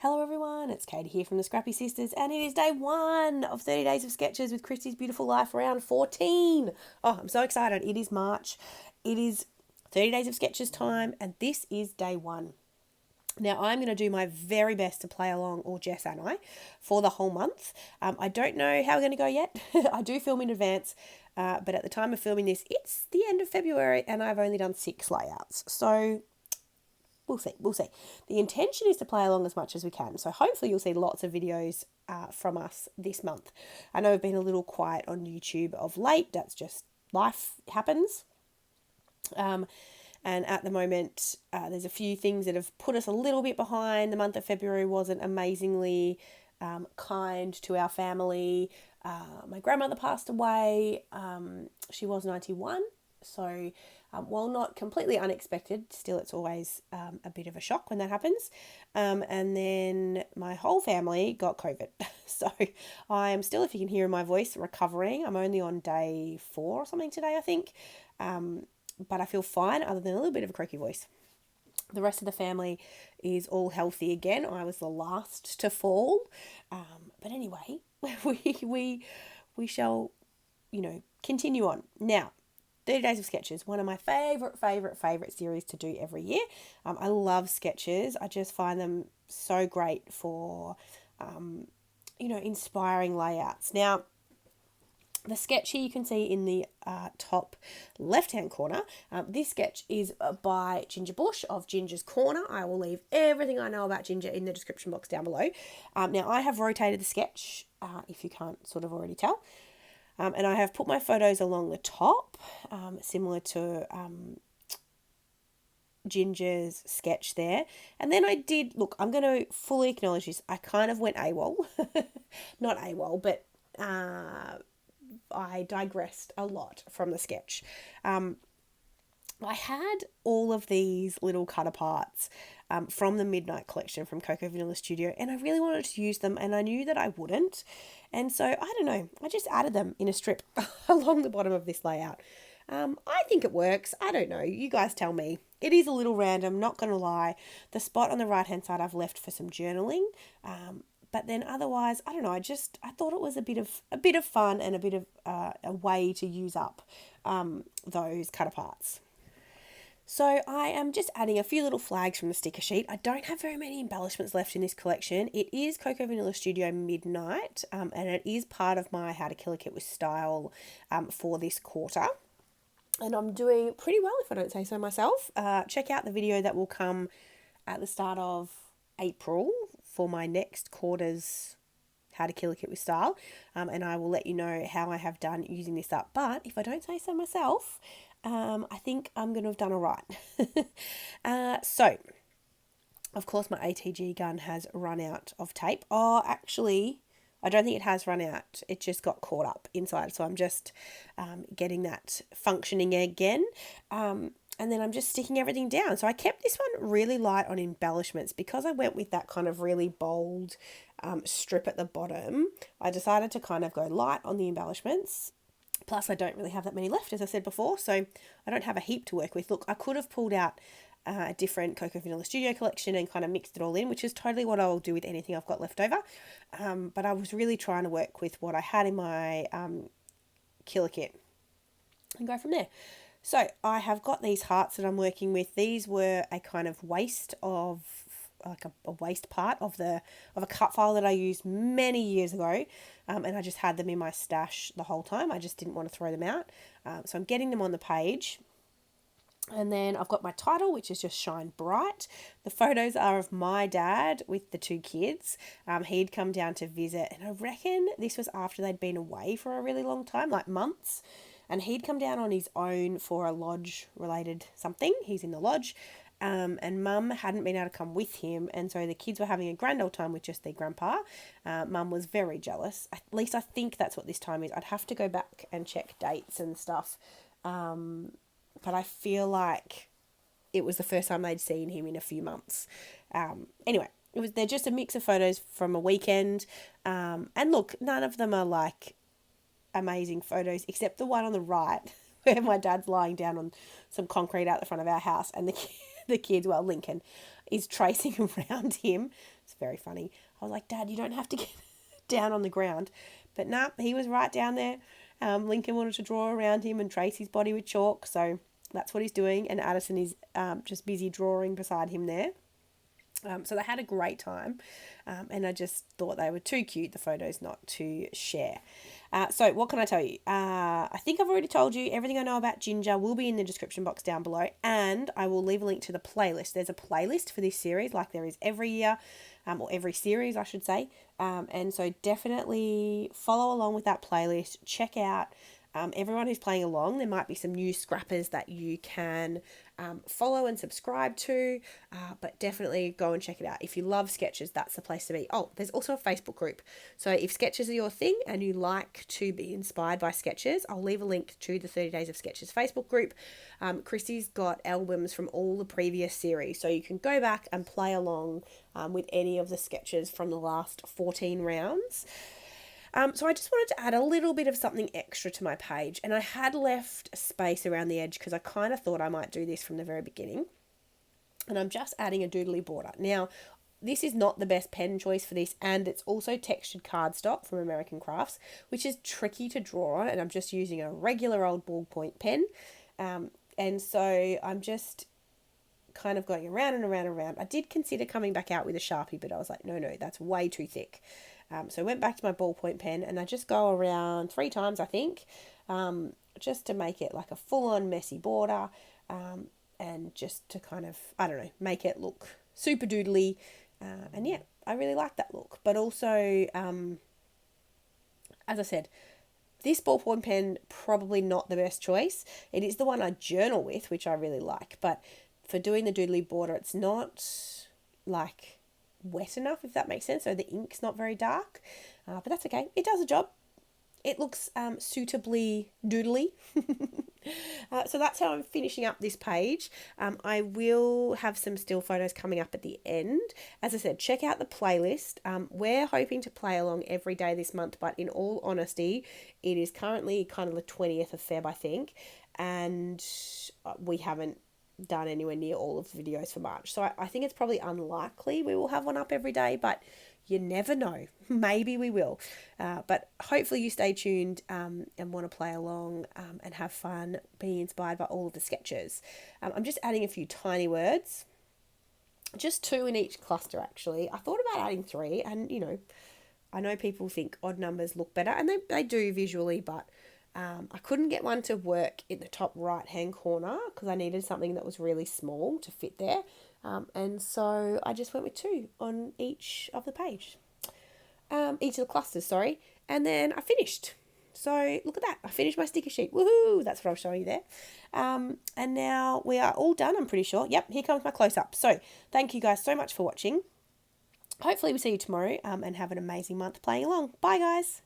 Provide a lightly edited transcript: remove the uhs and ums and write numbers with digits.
Hello everyone, it's Katie here from the Scrappy Sisters, and it is day 1 of 30 Days of Sketches with Christy's Beautiful Life, round 14. Oh, I'm so excited. It is March. It is 30 Days of Sketches time, and this is day 1. Now, I'm going to do my very best to play along, or Jess and I, for the whole month. I don't know how we're going to go yet. I do film in advance, but at the time of filming this, it's the end of February, and I've only done 6 layouts. So we'll see. The intention is to play along as much as we can. So hopefully you'll see lots of videos from us this month. I know I've been a little quiet on YouTube of late. That's just life happens. And at the moment, there's a few things that have put us a little bit behind. The month of February wasn't amazingly kind to our family. My grandmother passed away. She was 91. So while not completely unexpected, still it's always a bit of a shock when that happens. And then my whole family got COVID. So I am still, if you can hear in my voice, recovering. I'm only on day 4 or something today, I think. But I feel fine other than a little bit of a croaky voice. The rest of the family is all healthy again. I was the last to fall. But anyway, we shall, continue on. Now, 30 Days of Sketches, one of my favourite series to do every year. I love sketches. I just find them so great for, inspiring layouts. Now, the sketch here you can see in the top left-hand corner. This sketch is by Ginger Bush of Ginger's Corner. I will leave everything I know about Ginger in the description box down below. Now, I have rotated the sketch, if you can't sort of already tell. And I have put my photos along the top, similar to Ginger's sketch there. And then I did, look, I'm going to fully acknowledge this. I kind of went AWOL. Not AWOL, but I digressed a lot from the sketch. I had all of these little cut aparts from the Midnight collection from Coco Vanilla Studio, and I really wanted to use them, and I knew that I wouldn't. And so, I don't know, I just added them in a strip along the bottom of this layout. I think it works. I don't know. You guys tell me. It is a little random, not going to lie. The spot on the right-hand side I've left for some journaling. But then otherwise, I don't know, I thought it was a bit of fun and a bit of a way to use up those cut aparts. So I am just adding a few little flags from the sticker sheet. I don't have very many embellishments left in this collection. It is Coco Vanilla Studio Midnight, and it is part of my How to Kill a Kit with Style for this quarter. And I'm doing pretty well, if I don't say so myself. Check out the video that will come at the start of April for my next quarter's How to Kill a Kit with Style. And I will let you know how I have done using this up. But if I don't say so myself, I think I'm going to have done all right. So, of course, my ATG gun has run out of tape. Oh, actually, I don't think it has run out. It just got caught up inside. So I'm just getting that functioning again. And then I'm just sticking everything down. So I kept this one really light on embellishments because I went with that kind of really bold strip at the bottom. I decided to kind of go light on the embellishments. Plus, I don't really have that many left, as I said before, so I don't have a heap to work with. Look, I could have pulled out a different Coco Vanilla Studio collection and kind of mixed it all in, which is totally what I'll do with anything I've got left over. But I was really trying to work with what I had in my killer kit and go from there. So I have got these hearts that I'm working with. These were a kind of waste of like a waste part of a cut file that I used many years ago, and I just had them in my stash the whole time. I just didn't want to throw them out, so I'm getting them on the page. And then I've got my title, which is just Shine Bright. The photos are of my dad with the 2 kids. He'd come down to visit, and I reckon this was after they'd been away for a really long time, like months. And he'd come down on his own for a lodge-related something. He's in the lodge. And Mum hadn't been able to come with him, and so the kids were having a grand old time with just their grandpa. Mum was very jealous. At least I think that's what this time is. I'd have to go back and check dates and stuff. But I feel like it was the first time they'd seen him in a few months. Anyway, they're just a mix of photos from a weekend. And look, none of them are like amazing photos, except the one on the right where my dad's lying down on some concrete out the front of our house, and the kids, well, Lincoln, is tracing around him. It's very funny. I was like, Dad, you don't have to get down on the ground. But nah, he was right down there. Lincoln wanted to draw around him and trace his body with chalk, so that's what he's doing. And Addison is just busy drawing beside him there. So they had a great time, and I just thought they were too cute, the photos, not to share. So what can I tell you? I think I've already told you everything I know about Ginger will be in the description box down below, and I will leave a link to the playlist. There's a playlist for this series like there is every year, or every series, I should say. And so definitely follow along with that playlist. Check out everyone who's playing along. There might be some new scrappers that you can follow and subscribe to, but definitely go and check it out. If you love sketches, that's the place to be. Oh, there's also a Facebook group. So if sketches are your thing and you like to be inspired by sketches, I'll leave a link to the 30 Days of Sketches Facebook group. Chrissy's got albums from all the previous series, so you can go back and play along with any of the sketches from the last 14 rounds. So I just wanted to add a little bit of something extra to my page, and I had left space around the edge because I kind of thought I might do this from the very beginning, and I'm just adding a doodly border. Now, this is not the best pen choice for this, and it's also textured cardstock from American Crafts, which is tricky to draw on, and I'm just using a regular old ballpoint pen, and so I'm just kind of going around and around and around. I did consider coming back out with a Sharpie, but I was like, no, that's way too thick. So I went back to my ballpoint pen, and I just go around 3 times, I think, just to make it like a full-on messy border, and just to kind of, I don't know, make it look super doodly. And yeah, I really like that look. But also, as I said, this ballpoint pen, probably not the best choice. It is the one I journal with, which I really like. But for doing the doodly border, it's not like wet enough, if that makes sense. So the ink's not very dark, but that's okay. It does a job. It looks suitably doodly. So that's how I'm finishing up this page. I will have some still photos coming up at the end. As I said, check out the playlist. We're hoping to play along every day this month, but in all honesty, it is currently kind of the 20th of Feb, I think, and we haven't done anywhere near all of the videos for March. So I think it's probably unlikely we will have one up every day, but you never know. Maybe we will. But hopefully you stay tuned and want to play along and have fun, being inspired by all of the sketches. I'm just adding a few tiny words. Just 2 in each cluster, actually. I thought about adding 3, and, you know, I know people think odd numbers look better, and they do visually, but I couldn't get one to work in the top right-hand corner because I needed something that was really small to fit there. And so I just went with 2 on each of the page. Each of the clusters, sorry. And then I finished. So look at that. I finished my sticker sheet. Woohoo! That's what I was showing you there. And now we are all done, I'm pretty sure. Yep, here comes my close-up. So thank you guys so much for watching. Hopefully we'll see you tomorrow and have an amazing month playing along. Bye, guys.